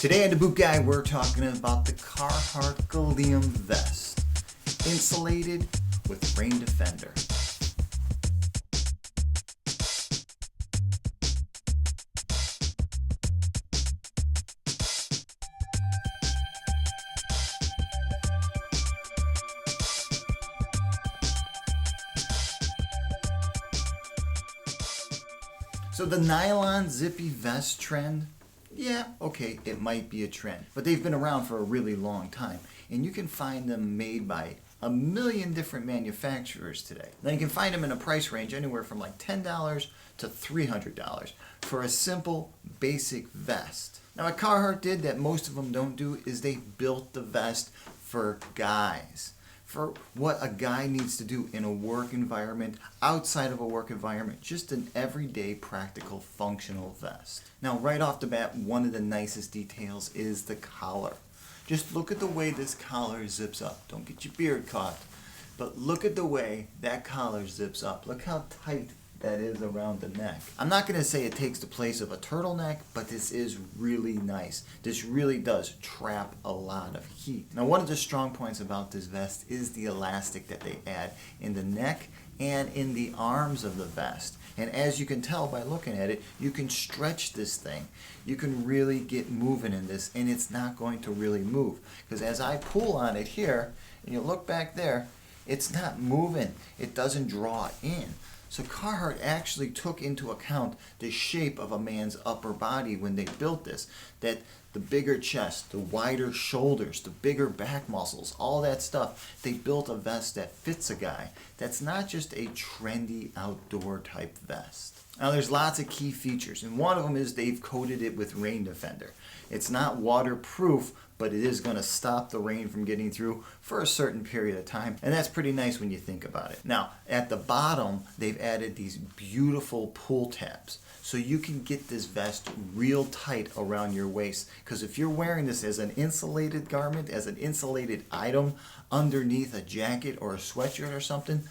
Today on TheBootGuy, we're talking about the CARHARTT GILLIAM vest, insulated with rain defender. So the nylon zippy vest trend, yeah, okay, it might be a trend, but they've been around for a really long time, and you can find them made by a million different manufacturers today. Now you can find them in a price range anywhere from like $10 to $300 for a simple, basic vest. Now what Carhartt did that most of them don't do is they built the vest for guys. For what a guy needs to do in a work environment, outside of a work environment, just an everyday practical functional vest. Now right off the bat, one of the nicest details is the collar. Just look at the way this collar zips up. Don't get your beard caught, but look at the way that collar zips up. Look how tight that is around the neck. I'm not going to say it takes the place of a turtleneck, but this is really nice. This really does trap a lot of heat. Now one of the strong points about this vest is the elastic that they add in the neck and in the arms of the vest. And as you can tell by looking at it, you can stretch this thing. You can really get moving in this, and it's not going to really move. Because as I pull on it here, and you look back there, it's not moving. It doesn't draw in. So Carhartt actually took into account the shape of a man's upper body when they built this. That the bigger chest, the wider shoulders, the bigger back muscles, all that stuff, they built a vest that fits a guy. That's not just a trendy outdoor type vest. Now there's lots of key features, and one of them is they've coated it with rain defender. It's not waterproof, but it is going to stop the rain from getting through for a certain period of time, and that's pretty nice when you think about it. Now at the bottom they've added these beautiful pull tabs, so you can get this vest real tight around your waist, because if you're wearing this as an insulated garment, as an insulated item underneath a jacket or a sweatshirt or something,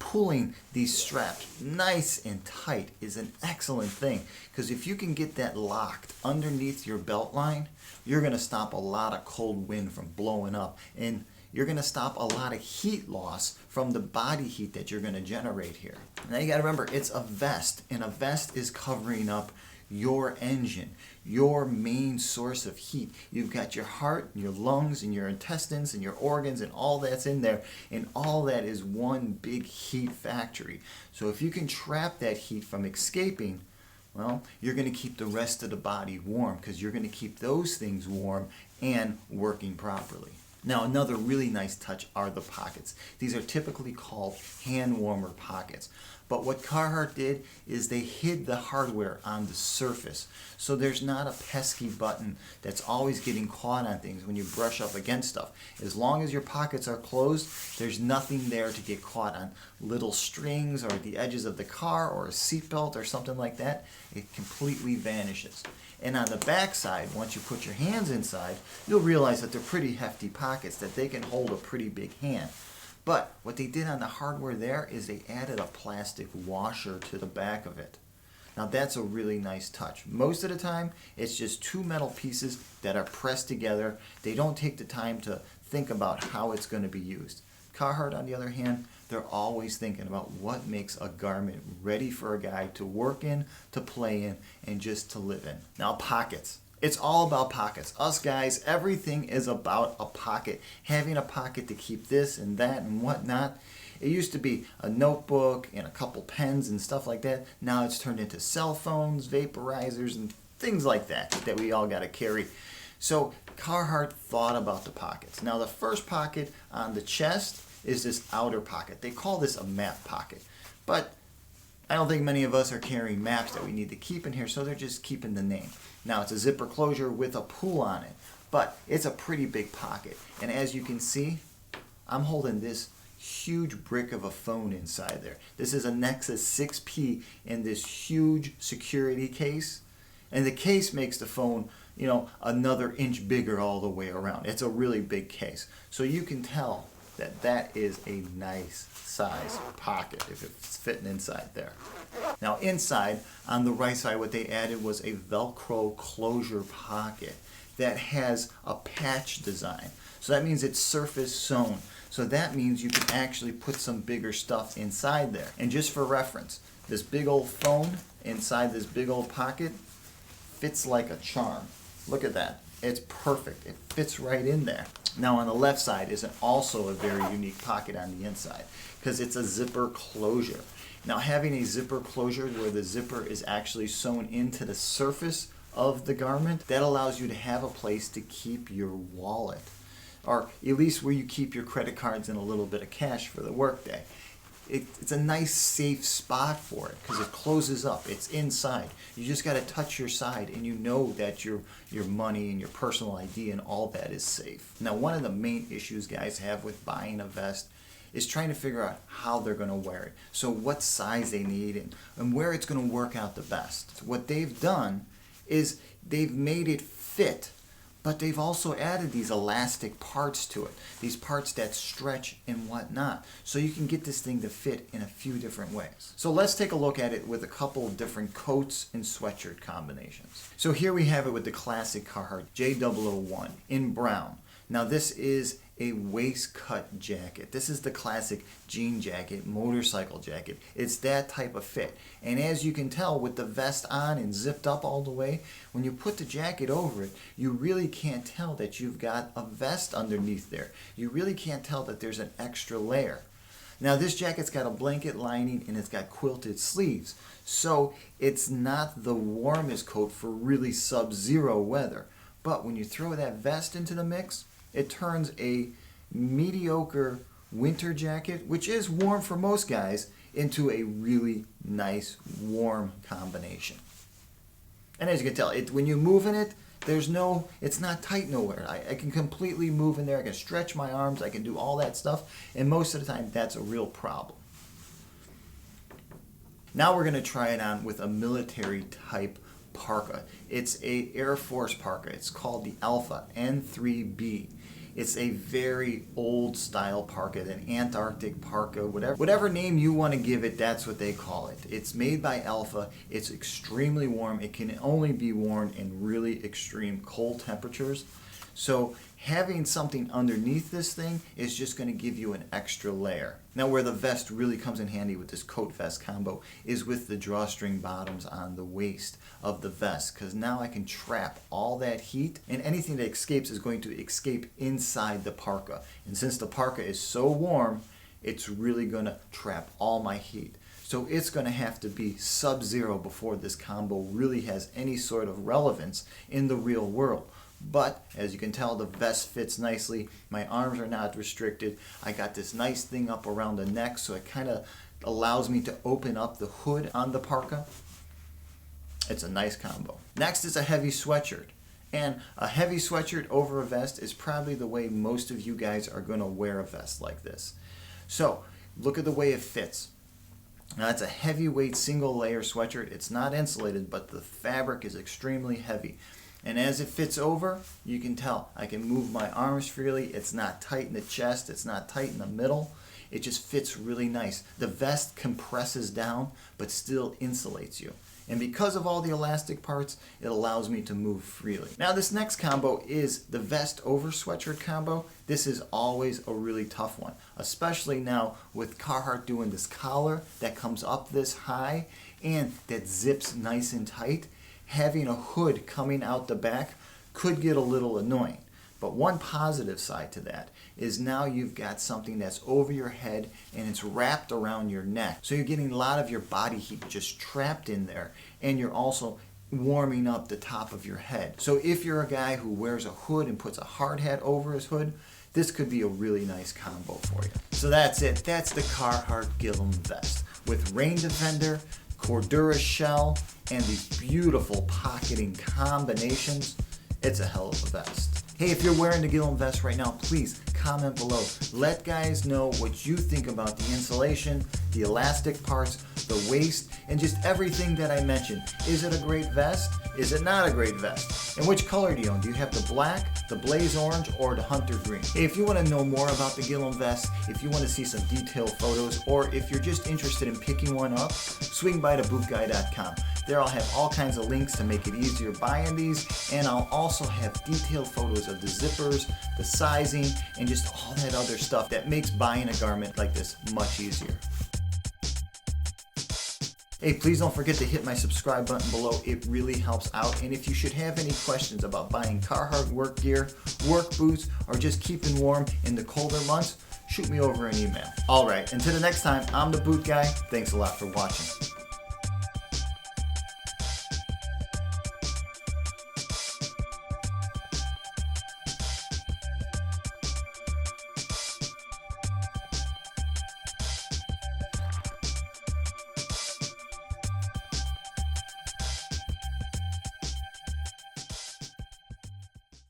pulling these straps nice and tight is an excellent thing, because if you can get that locked underneath your belt line, you're going to stop a lot of cold wind from blowing up, and you're going to stop a lot of heat loss from the body heat that you're going to generate here. Now you got to remember, it's a vest, and a vest is covering up your engine, your main source of heat. You've got your heart, your lungs, and your intestines, and your organs, and all that's in there, and all that is one big heat factory. So if you can trap that heat from escaping, well, you're going to keep the rest of the body warm, because you're going to keep those things warm and working properly. Now another really nice touch are the pockets. These are typically called hand warmer pockets. But what Carhartt did is they hid the hardware on the surface. So there's not a pesky button that's always getting caught on things when you brush up against stuff. As long as your pockets are closed, there's nothing there to get caught on little strings or the edges of the car or a seatbelt or something like that. It completely vanishes. And on the back side, once you put your hands inside, you'll realize that they're pretty hefty pockets, that they can hold a pretty big hand. But what they did on the hardware there is they added a plastic washer to the back of it. Now that's a really nice touch. Most of the time, it's just two metal pieces that are pressed together. They don't take the time to think about how it's going to be used. Carhartt, on the other hand, they're always thinking about what makes a garment ready for a guy to work in, to play in, and just to live in. Now pockets. It's all about pockets. Us guys, everything is about a pocket. Having a pocket to keep this and that and whatnot. It used to be a notebook and a couple pens and stuff like that. Now it's turned into cell phones, vaporizers, and things like that we all got to carry. So Carhartt thought about the pockets. Now the first pocket on the chest is this outer pocket. They call this a map pocket. But I don't think many of us are carrying maps that we need to keep in here, so they're just keeping the name. Now it's a zipper closure with a pull on it, but it's a pretty big pocket. And as you can see, I'm holding this huge brick of a phone inside there. This is a Nexus 6P in this huge security case. And the case makes the phone, you know, another inch bigger all the way around. It's a really big case. So you can tell that that is a nice size pocket if it's fitting inside there. Now inside, on the right side, what they added was a Velcro closure pocket. that has a patch design. So that means it's surface sewn. So that means you can actually put some bigger stuff inside there. And just for reference, this big old phone inside this big old pocket fits like a charm. Look at that. It's perfect. It fits right in there. Now on the left side is also a very unique pocket on the inside because it's a zipper closure. Now having a zipper closure where the zipper is actually sewn into the surface of the garment, that allows you to have a place to keep your wallet, or at least where you keep your credit cards and a little bit of cash for the workday. It's a nice safe spot for it because it closes up. It's inside. You just got to touch your side and you know that your money and your personal ID and all that is safe. Now one of the main issues guys have with buying a vest is trying to figure out how they're going to wear it. So what size they need and where it's going to work out the best. So what they've done is they've made it fit, but they've also added these elastic parts to it, these parts that stretch and whatnot, so you can get this thing to fit in a few different ways. So let's take a look at it with a couple of different coats and sweatshirt combinations. So here we have it with the classic Carhartt J001 in brown. Now this is a waist cut jacket. This is the classic jean jacket, motorcycle jacket. It's that type of fit. And as you can tell with the vest on and zipped up all the way, when you put the jacket over it, you really can't tell that you've got a vest underneath there. You really can't tell that there's an extra layer. Now this jacket's got a blanket lining and it's got quilted sleeves. So it's not the warmest coat for really sub-zero weather. But when you throw that vest into the mix, it turns a mediocre winter jacket, which is warm for most guys, into a really nice warm combination. And as you can tell, when you move in it, it's not tight nowhere. I can completely move in there. I can stretch my arms. I can do all that stuff. And most of the time, that's a real problem. Now we're going to try it on with a military type parka. It's a Air Force parka. It's called the Alpha N3B. It's a very old style parka, an Antarctic parka, whatever name you want to give it, that's what they call it. It's made by Alpha. It's extremely warm. It can only be worn in really extreme cold temperatures. So having something underneath this thing is just going to give you an extra layer. Now where the vest really comes in handy with this coat vest combo is with the drawstring bottoms on the waist of the vest, because now I can trap all that heat, and anything that escapes is going to escape inside the parka. And since the parka is so warm, it's really going to trap all my heat. So it's going to have to be sub-zero before this combo really has any sort of relevance in the real world. But as you can tell, the vest fits nicely. My arms are not restricted. I got this nice thing up around the neck, so it kind of allows me to open up the hood on the parka. It's a nice combo. Next is a heavy sweatshirt. And a heavy sweatshirt over a vest is probably the way most of you guys are going to wear a vest like this. So look at the way it fits. Now it's a heavyweight single layer sweatshirt. It's not insulated, but the fabric is extremely heavy. And as it fits over, you can tell I can move my arms freely. It's not tight in the chest. It's not tight in the middle. It just fits really nice. The vest compresses down, but still insulates you. And because of all the elastic parts, it allows me to move freely. Now this next combo is the vest over sweatshirt combo. This is always a really tough one, especially now with Carhartt doing this collar that comes up this high and that zips nice and tight. Having a hood coming out the back could get a little annoying. But one positive side to that is now you've got something that's over your head and it's wrapped around your neck. So you're getting a lot of your body heat just trapped in there, and you're also warming up the top of your head. So if you're a guy who wears a hood and puts a hard hat over his hood, this could be a really nice combo for you. So that's it. That's the Carhartt Gilliam vest with rain defender, Cordura shell, and these beautiful pocketing combinations. It's a hell of a vest. Hey, if you're wearing the Gilliam vest right now, please comment below. Let guys know what you think about the insulation, the elastic parts, the waist, and just everything that I mentioned. Is it a great vest? Is it not a great vest? And which color do you own? Do you have the black, the blaze orange, or the hunter green? Hey, if you want to know more about the Gilliam vest, if you want to see some detailed photos, or if you're just interested in picking one up, swing by TheBootGuy.com. There I'll have all kinds of links to make it easier buying these, and I'll also have detailed photos of the zippers, the sizing, and just all that other stuff that makes buying a garment like this much easier. Hey, please don't forget to hit my subscribe button below. It really helps out. And if you should have any questions about buying Carhartt work gear, work boots, or just keeping warm in the colder months, shoot me over an email. All right, until the next time, I'm the Boot Guy. Thanks a lot for watching.